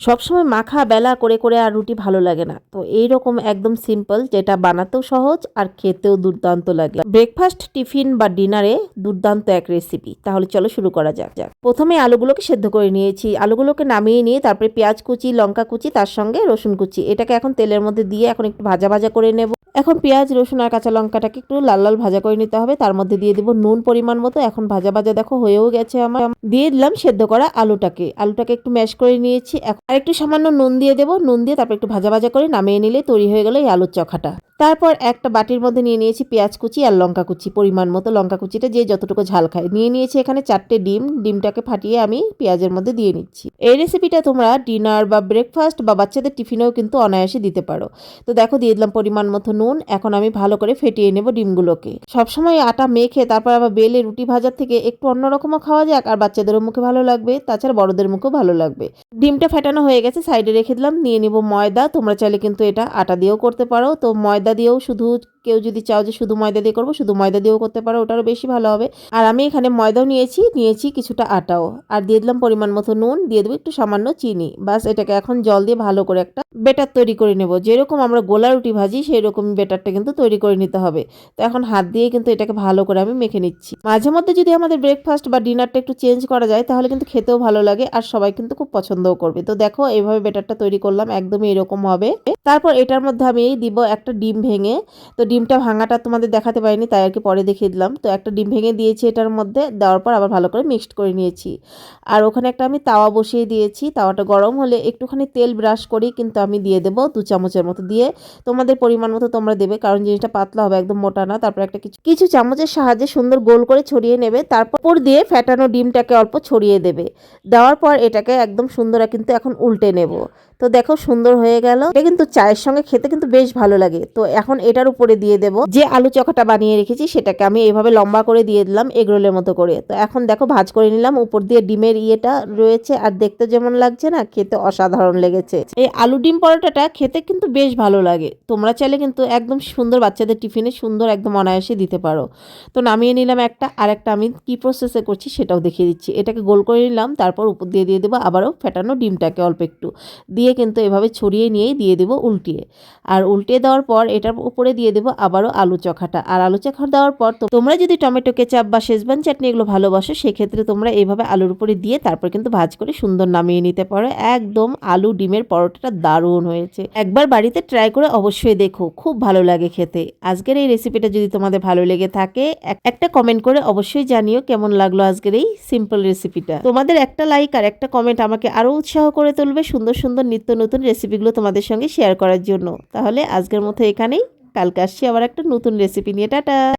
সবসময় মাখা বেলা করে করে আর রুটি ভালো লাগে না। তো এইরকম একদম সিম্পল, যেটা বানাতেও সহজ আর খেতেও দুর্দান্ত লাগে। ব্রেকফাস্ট, টিফিন বা ডিনারে দুর্দান্ত এক রেসিপি। তাহলে চলো শুরু করা যাক। প্রথমে আলুগুলোকে সেদ্ধ করে নিয়েছি। আলুগুলোকে নামিয়ে নিয়ে তারপরে পেঁয়াজ কুচি, লঙ্কা কুচি, তার সঙ্গে রসুন কুচি, এটাকে এখন তেলের মধ্যে দিয়ে এখন একটু ভাজা ভাজা করে নেব। এখন পেঁয়াজ, রসুন আর কাঁচা লঙ্কাটাকে একটু লাল লাল ভাজা করে নিতে হবে। তার মধ্যে দিয়ে দিব নুন পরিমাণ মতো। এখন ভাজা ভাজা দেখো হয়েও গেছে আমার। দিয়ে দিলাম সেদ্ধ করা আলুটাকে একটু ম্যাশ করে নিয়েছি। আর একটু সামান্য নুন দিয়ে দেবো। নুন দিয়ে তারপর একটু ভাজা ভাজা করে নামিয়ে নিলে তৈরি হয়ে গেল এই আলুর চখাটা। তারপর একটা বাটির মধ্যে নিয়ে নিয়েছি পেঁয়াজ কুচি আর লঙ্কা কুচি, পরিমাণ মতো। লঙ্কা কুচিটা যে যতটুকু ঝাল খায়। নিয়ে নিয়েছি এখানে 4টে ডিম। ডিমটাকে ফাটিয়ে আমি পেঁয়াজের মধ্যে দিয়ে নিচ্ছি। এই রেসিপিটা তোমরা ডিনার বা ব্রেকফাস্ট বা বাচ্চাদের টিফিনেও কিন্তু অনায়াসে দিতে পারো। তো দেখো দিয়ে দিলাম পরিমাণ মতো নুন। এখন আমি ভালো করে ফেটিয়ে নেব ডিমগুলোকে। সবসময় আটা মেখে তারপর আবার বেলে রুটি ভাজার থেকে একটু অন্যরকমও খাওয়া যাক, আর বাচ্চাদেরও মুখে ভালো লাগবে, তাছাড়া বড়দের মুখেও ভালো লাগবে। ডিমটা ফেটানো হয়ে গেছে, সাইডে রেখে দিলাম। নিয়ে নিব ময়দা। তোমরা চাইলে কিন্তু এটা আটা দিয়েও করতে পারো। তো ময়দা দিয়েও শুধু, কেউ যদি চাও যে শুধু ময়দা দিয়ে করবো, শুধু ময়দা দিয়েও করতে পারো, ওটারও বেশি ভালো হবে। আর আমি এখানে ময়দাও নিয়েছি কিছুটা আটাও। আর দিয়ে দিলাম পরিমাণ মতো নুন, দিয়ে দেবো একটু সামান্য চিনি। বাস এটাকে এখন জল দিয়ে ভালো করে একটা বেটার তৈরি করে নেব। যেরকম আমরা গোলা রুটি ভাজি সেই রকম বেটারটা কিন্তু তৈরি করে নিতে হবে। তো এখন হাত দিয়ে কিন্তু এটাকে ভালো করে আমি মেখে নিচ্ছি। মাঝে মধ্যে যদি আমাদের ব্রেকফাস্ট বা ডিনারটা একটু চেঞ্জ করা যায় তাহলে কিন্তু খেতেও ভালো লাগে আর সবাই কিন্তু খুব পছন্দও করবে। তো দেখো এইভাবে বেটারটা তৈরি করলাম, একদমই এরকম হবে। তারপর এটার মধ্যে আমি দিব একটা ডিম ভেঙে। তো ডিমটা ভাঙাটা তোমাদের দেখাতে পারিনি, তাই আর কি পরে দেখিয়ে দিলাম। তো একটা ডিম ভেঙে দিয়েছি এটার মধ্যে, দেওয়ার পর আবার ভালো করে মিক্সড করে নিয়েছি। আর ওখানে একটা আমি তাওয়া বসিয়ে দিয়েছি। তাওয়াটা গরম হলে একটুখানি তেল ব্রাশ করেই কিন্তু আমি দিয়ে দেবো 2 চামচের মতো। দিয়ে তোমাদের পরিমাণ মতো তোমরা দেবে, কারণ জিনিসটা পাতলা হবে, একদম মোটা না। তারপর একটা কিছু চামচের সাহায্যে সুন্দর গোল করে ছড়িয়ে নেবে। তারপর দিয়ে ফ্যাটানো ডিমটাকে অল্প ছড়িয়ে দেবে। দেওয়ার পর এটাকে একদম সুন্দর কিন্তু এখন উল্টে নেব। তো দেখো সুন্দর হয়ে গেল। এটা কিন্তু চায়ের সঙ্গে খেতে কিন্তু বেশ ভালো লাগে। তো এখন এটার উপরে দিয়ে দেব যে আলু চখাটা বানিয়ে রেখেছি, সেটাকে আমি এইভাবে লম্বা করে দিয়ে দিলাম এগরোলের মতো করে। তো এখন দেখো ভাঁজ করে নিলাম। উপর দিয়ে ডিমের ইয়েটা রয়েছে, আর দেখতে যেমন লাগছে না, খেতে অসাধারণ লেগেছে। এই আলু ডিম পরোটাটা খেতে কিন্তু বেশ ভালো লাগে। তোমরা চাইলে কিন্তু একদম সুন্দর বাচ্চাদের টিফিনে সুন্দর একদম অনায়াসে দিতে পারো। তো নামিয়ে নিলাম একটা। আর একটা আমি কি প্রসেসে করছি সেটাও দেখিয়ে দিচ্ছি। এটাকে গোল করে নিলাম, তারপর উপর দিয়ে দেবো আবারও ফেটানো ডিমটাকে অল্প একটু দিয়ে কিন্তু এভাবে ছড়িয়ে নিয়েই দিয়ে দেবো উল্টিয়ে। আর উল্টিয়ে দেওয়ার পর এটার উপরে দিয়ে দেবো আবারও আলু চখাটা। আর আলু চখা দেওয়ার পর তোমরা যদি টমেটো কেচাপ বা শেজবান চাটনি এগুলো ভালোবাসো, সেক্ষেত্রে তোমরা এইভাবে আলুর উপরে দিয়ে তারপর কিন্তু ভাজ করে সুন্দর নামিয়ে নিতে পারো। একদম আলু ডিমের পরোটাটা দারুণ হয়েছে। একবার বাড়িতে ট্রাই করে অবশ্যই দেখো, খুব ভালো লাগে খেতে। আজকের এই রেসিপিটা যদি তোমাদের ভালো লেগে থাকে একটা কমেন্ট করে অবশ্যই জানিও কেমন লাগলো আজকের এই সিম্পল রেসিপিটা। তোমাদের একটা লাইক আর একটা কমেন্ট আমাকে আরো উৎসাহ করে তুলবে সুন্দর সুন্দর নিত্য নতুন রেসিপিগুলো তোমাদের সঙ্গে শেয়ার করার জন্য। তাহলে আজকের মতো এখানেই, কালকে আসছি আবার একটা নতুন রেসিপি নিয়ে। টাটা।